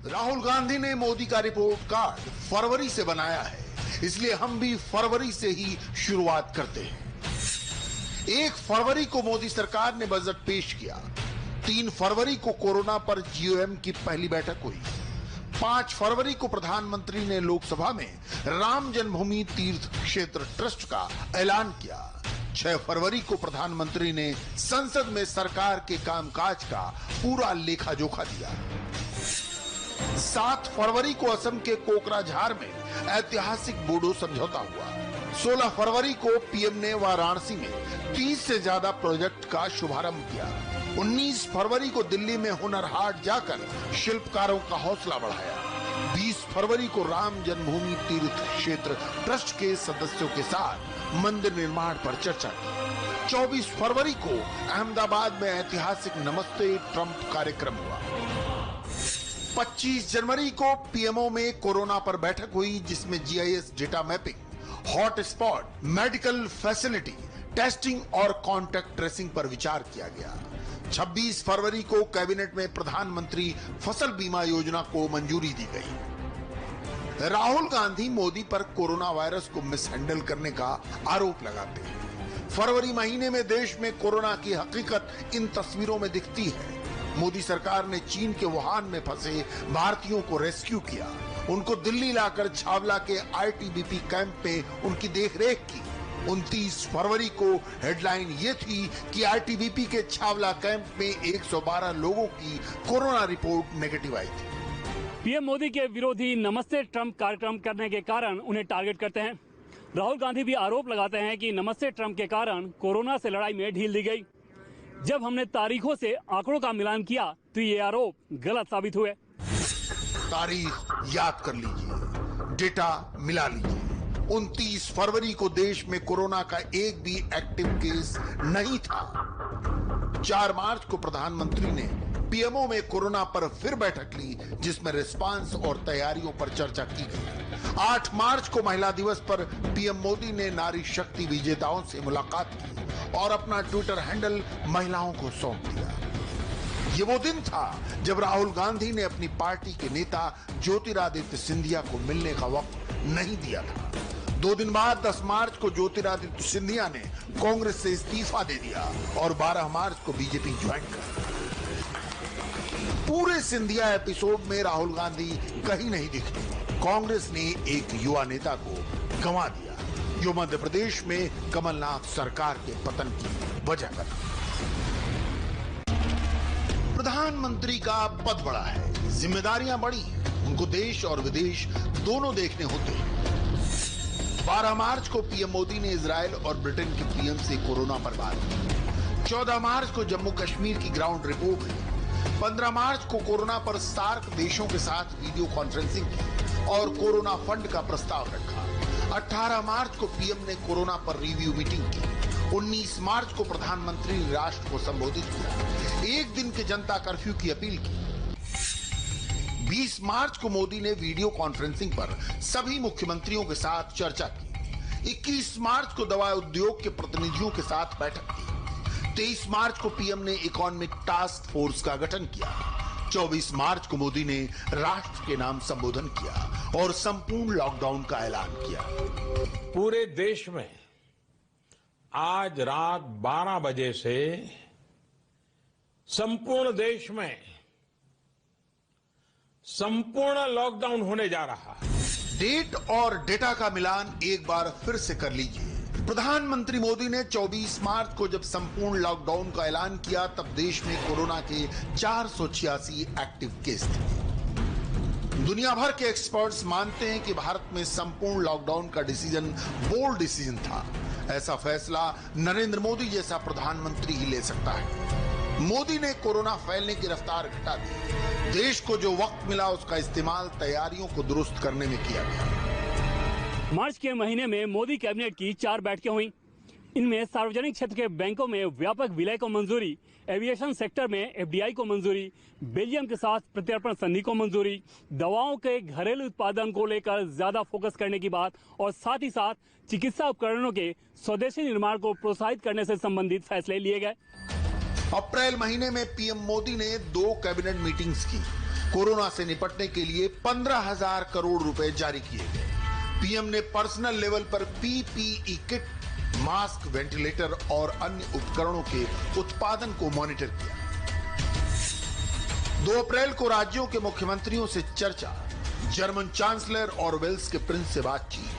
राहुल गांधी ने मोदी का report card फरवरी से बनाया है, इसलिए हम भी फरवरी से ही शुरुआत करते हैं। 1 फरवरी को मोदी सरकार ने बजट पेश किया। 3 फरवरी को कोरोना पर जीओएम की पहली बैठक हुई। 5 फरवरी को प्रधानमंत्री ने लोकसभा में राम जन्मभूमि तीर्थ क्षेत्र ट्रस्ट का ऐलान किया। 6 फरवरी को प्रधानमंत्री ने संसद में सरकार के कामकाज का पूरा लेखा जोखा दिया। 7 फरवरी को असम के कोकराझार में ऐतिहासिक बोडो समझौता हुआ। 16 फरवरी को पीएम ने वाराणसी में 30 से ज्यादा प्रोजेक्ट का शुभारंभ किया। 19 फरवरी को दिल्ली में हुनर हाट जाकर शिल्पकारों का हौसला बढ़ाया। 20 फरवरी को राम जन्मभूमि तीर्थ क्षेत्र ट्रस्ट के सदस्यों के साथ मंदिर निर्माण पर चर्चा की। 24 फरवरी को अहमदाबाद में ऐतिहासिक नमस्ते ट्रंप कार्यक्रम हुआ। 25 जनवरी को पीएमओ में कोरोना पर बैठक हुई, जिसमें GIS data mapping, hot spot, medical facility, testing और कॉन्टैक्ट ट्रेसिंग पर विचार किया गया। 26 फरवरी को कैबिनेट में प्रधानमंत्री फसल बीमा योजना को मंजूरी दी गई। राहुल गांधी मोदी पर कोरोना वायरस को मिसहैंडल करने का आरोप लगाते हैं। फरवरी महीने में देश में कोरोना की हकीकत इन तस्वीरों में दिखती है। मोदी सरकार ने चीन के वुहान में फंसे भारतीयों को रेस्क्यू किया। उनको दिल्ली लाकर छावला के आईटीबीपी कैंप में उनकी देखरेख की। 29 फरवरी को हेडलाइन ये थी कि आईटीबीपी के छावला कैंप में 112 लोगों की कोरोना रिपोर्ट नेगेटिव आई थी। पीएम मोदी के विरोधी नमस्ते ट्रंप कार्यक्रम करने के कारण उन्हें टारगेट करते हैं। राहुल गांधी भी आरोप लगाते हैं कि नमस्ते ट्रंप के कारण कोरोना से लड़ाई में ढील दी गई। जब हमने तारीखों से आंकड़ों का मिलान किया तो ये आरोप गलत साबित हुए। तारीख याद कर लीजिए, डेटा मिला लीजिए। 29 फरवरी को देश में कोरोना का एक भी एक्टिव केस नहीं था। 4 मार्च को प्रधानमंत्री ने पीएमओ में कोरोना पर फिर बैठक ली, जिसमें रिस्पांस और तैयारियों पर चर्चा की गई। 8 मार्च को महिला दिवस पर पीएम मोदी ने नारी शक्ति विजेताओं से मुलाकात की और अपना ट्विटर हैंडल महिलाओं को सौंप दिया। ये वो दिन था जब राहुल गांधी ने अपनी पार्टी के नेता ज्योतिरादित्य सिंधिया को मिलने का वक्त नहीं दिया था। 2 दिन बाद 10 मार्च को ज्योतिरादित्य सिंधिया ने कांग्रेस से इस्तीफा दे दिया और 12 मार्च को बीजेपी ज्वाइन कर। पूरे सिंधिया एपिसोड में राहुल गांधी कहीं नहीं दिखे। कांग्रेस ने एक युवा नेता को गंवा दिया, जो मध्य प्रदेश में कमलनाथ सरकार के पतन की वजह बना। प्रधानमंत्री का पद बड़ा है, जिम्मेदारियां बड़ी हैं, उनको देश और विदेश दोनों देखने होते हैं। 12 मार्च को पीएम मोदी ने इजराइल और ब्रिटेन के पीएम से कोरोना पर बात की। 14 मार्च को जम्मू कश्मीर की ग्राउंड रिपोर्ट हुई। 15 मार्च को कोरोना पर सार्क देशों के साथ वीडियो कॉन्फ्रेंसिंग की और कोरोना फंड का प्रस्ताव रखा। 18 मार्च को पीएम ने कोरोना पर रिव्यू मीटिंग की। 19 मार्च को प्रधानमंत्री ने राष्ट्र को संबोधित किया। 1 दिन के जनता कर्फ्यू की अपील की। 20 मार्च को मोदी ने वीडियो कॉन्फ्रेंसिंग पर सभी मुख्यमंत्रियों के साथ चर्चा की। 21 मार्च को दवा उद्योग के प्रतिनिधियों के साथ बैठक की। 23 मार्च को पीएम ने इकोनॉमिक टास्क फोर्स का गठन किया। 24 मार्च को मोदी ने राष्ट्र के नाम संबोधन किया और संपूर्ण लॉकडाउन का ऐलान किया। पूरे देश में आज रात 12 बजे से संपूर्ण देश में संपूर्ण लॉकडाउन होने जा रहा है। डेट और डेटा का मिलान एक बार फिर से कर लीजिए। प्रधानमंत्री मोदी ने 24 मार्च को जब संपूर्ण लॉकडाउन का ऐलान किया, तब देश में कोरोना के 486 एक्टिव केस थे। दुनिया भर के एक्सपर्ट्स मानते हैं कि भारत में संपूर्ण लॉकडाउन का डिसीजन बोल्ड डिसीजन था। ऐसा फैसला नरेंद्र मोदी जैसा प्रधानमंत्री ही ले सकता है। मोदी ने कोरोना फैलने की रफ्तार घटा दी। देश को जो वक्त मिला उसका इस्तेमाल तैयारियों को दुरुस्त करने में किया गया। मार्च के महीने में मोदी कैबिनेट की 4 बैठकें हुई। इनमें सार्वजनिक क्षेत्र के बैंकों में व्यापक विलय को मंजूरी, एविएशन सेक्टर में एफडीआई को मंजूरी, बेल्जियम के साथ प्रत्यर्पण संधि को मंजूरी, दवाओं के घरेलू उत्पादन को लेकर ज्यादा फोकस करने की बात और साथ ही साथ चिकित्सा उपकरणों के स्वदेशी निर्माण को प्रोत्साहित करने से संबंधित फैसले लिए गए। अप्रैल महीने में पीएम मोदी ने 2 कैबिनेट मीटिंग्स की। कोरोना से निपटने के लिए 15,000 करोड़ रुपए जारी किए गए। पीएम ने पर्सनल लेवल पर पीपीई किट, मास्क, वेंटिलेटर और अन्य उपकरणों के उत्पादन को मॉनिटर किया। 2 अप्रैल को राज्यों के मुख्यमंत्रियों से चर्चा, जर्मन चांसलर और वेल्स के प्रिंस से बातचीत।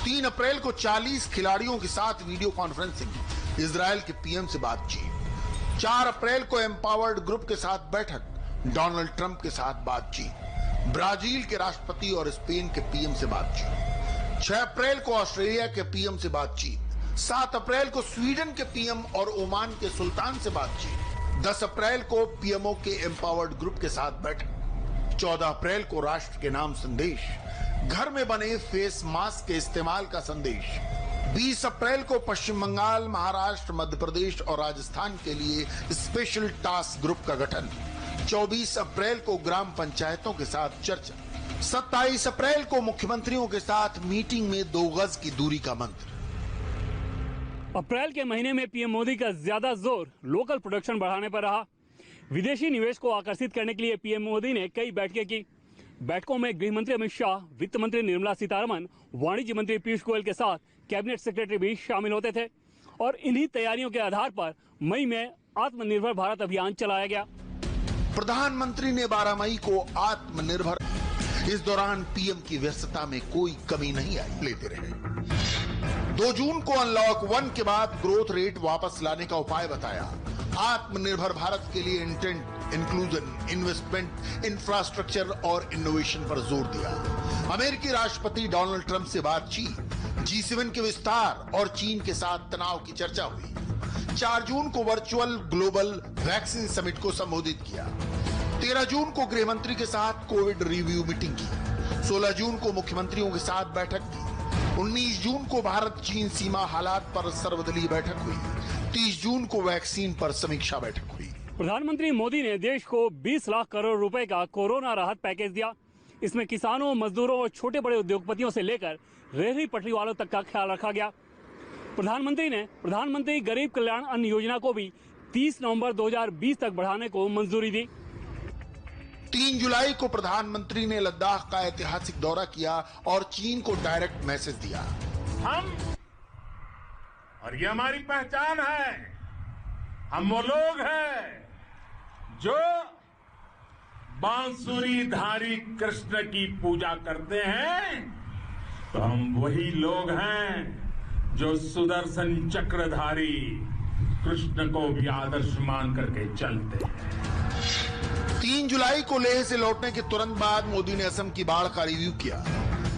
3 अप्रैल को 40 खिलाड़ियों के साथ वीडियो कॉन्फ्रेंसिंग, इजराइल के पीएम से बातचीत। 4 अप्रैल को एम्पावर्ड ग्रुप के साथ बैठक, डोनाल्ड ट्रंप के साथ बातचीत। ब्राजील के राष्ट्रपति और स्पेन के पीएम से बातचीत। 6 अप्रैल को ऑस्ट्रेलिया के पीएम से बातचीत। 7 अप्रैल को स्वीडन के पीएम और ओमान के सुल्तान से बातचीत। 10 अप्रैल को पीएमओ के एम्पावर्ड ग्रुप के साथ बैठक। 14 अप्रैल को राष्ट्र के नाम संदेश, घर में बने फेस मास्क के इस्तेमाल का संदेश। 20 अप्रैल को पश्चिम बंगाल, महाराष्ट्र, मध्य प्रदेश और राजस्थान के लिए स्पेशल टास्क ग्रुप का गठन। 24 अप्रैल को ग्राम पंचायतों के साथ चर्चा। 27 अप्रैल को मुख्यमंत्रियों के साथ मीटिंग में 2 गज की दूरी का मंत्र। अप्रैल के महीने में पीएम मोदी का ज्यादा जोर लोकल प्रोडक्शन बढ़ाने पर रहा। विदेशी निवेश को आकर्षित करने के लिए पीएम मोदी ने कई बैठकें की। बैठकों में गृह मंत्री अमित शाह, वित्त मंत्री निर्मला सीतारमण, वाणिज्य मंत्री पीयूष गोयल के साथ कैबिनेट सेक्रेटरी भी शामिल होते थे और इन्हीं तैयारियों के आधार पर मई में आत्मनिर्भर भारत अभियान चलाया गया। प्रधानमंत्री ने 12 मई को आत्मनिर्भर, इस दौरान पीएम की व्यस्तता में कोई कमी नहीं आई, लेते रहे। 2 जून को अनलॉक 1 के बाद ग्रोथ रेट वापस लाने का उपाय बताया। आत्मनिर्भर भारत के लिए इंटेंट, इंक्लूजन, इन्वेस्टमेंट, इंफ्रास्ट्रक्चर और इनोवेशन पर जोर दिया। अमेरिकी राष्ट्रपति डोनाल्ड ट्रंप से बातचीत, G7 के विस्तार और चीन के साथ तनाव की चर्चा हुई। 4 जून को वर्चुअल ग्लोबल वैक्सीन समिट को संबोधित किया। 13 जून को गृह मंत्री के साथ कोविड रिव्यू मीटिंग की। 16 जून को मुख्यमंत्रियों के साथ बैठक की। 19 जून को भारत चीन सीमा हालात पर सर्वदलीय बैठक हुई। 30 जून को वैक्सीन पर समीक्षा बैठक हुई। प्रधानमंत्री मोदी ने देश को 20 लाख करोड़ रुपए का कोरोना राहत पैकेज दिया। इसमें किसानों, मजदूरों और छोटे बड़े उद्योगपतियों से लेकर रेहड़ी पटरी वालों तक का ख्याल रखा गया। प्रधानमंत्री ने प्रधानमंत्री गरीब कल्याण अन्न योजना को भी 30 नवंबर 2020 तक बढ़ाने को मंजूरी दी। 3 जुलाई को प्रधानमंत्री ने लद्दाख का ऐतिहासिक दौरा किया और चीन को डायरेक्ट मैसेज दिया। हम, और ये हमारी पहचान है, हम वो लोग हैं जो बांसुरीधारी कृष्ण की पूजा करते हैं, तो हम वही लोग हैं जो सुदर्शन चक्रधारी कृष्ण को भी आदर्श मान करके चलते हैं। 3 जुलाई को लेह से लौटने के तुरंत बाद मोदी ने असम की बाढ़ का रिव्यू किया।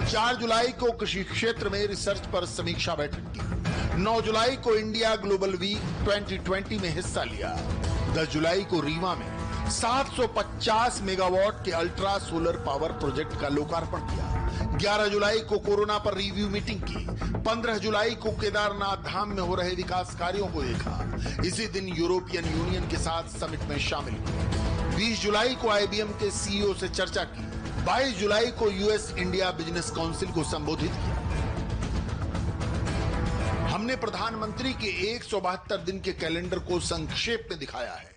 4 जुलाई को कृषि क्षेत्र में रिसर्च पर समीक्षा बैठक की। 9 जुलाई को इंडिया ग्लोबल वीक 2020 में हिस्सा लिया। 10 जुलाई को रीवा में 750 मेगावाट के अल्ट्रा सोलर पावर प्रोजेक्ट का लोकार्पण किया। 11 जुलाई को कोरोना पर रिव्यू मीटिंग की। 15 जुलाई को केदारनाथ धाम में हो रहे विकास कार्यों को देखा। इसी दिन यूरोपियन यूनियन के साथ समिट में शामिल हुए। 20 जुलाई को आईबीएम के सीईओ से चर्चा की। 22 जुलाई को यूएस इंडिया बिजनेस काउंसिल को संबोधित किया। हमने प्रधानमंत्री के 172 दिन के कैलेंडर को संक्षेप में दिखाया है।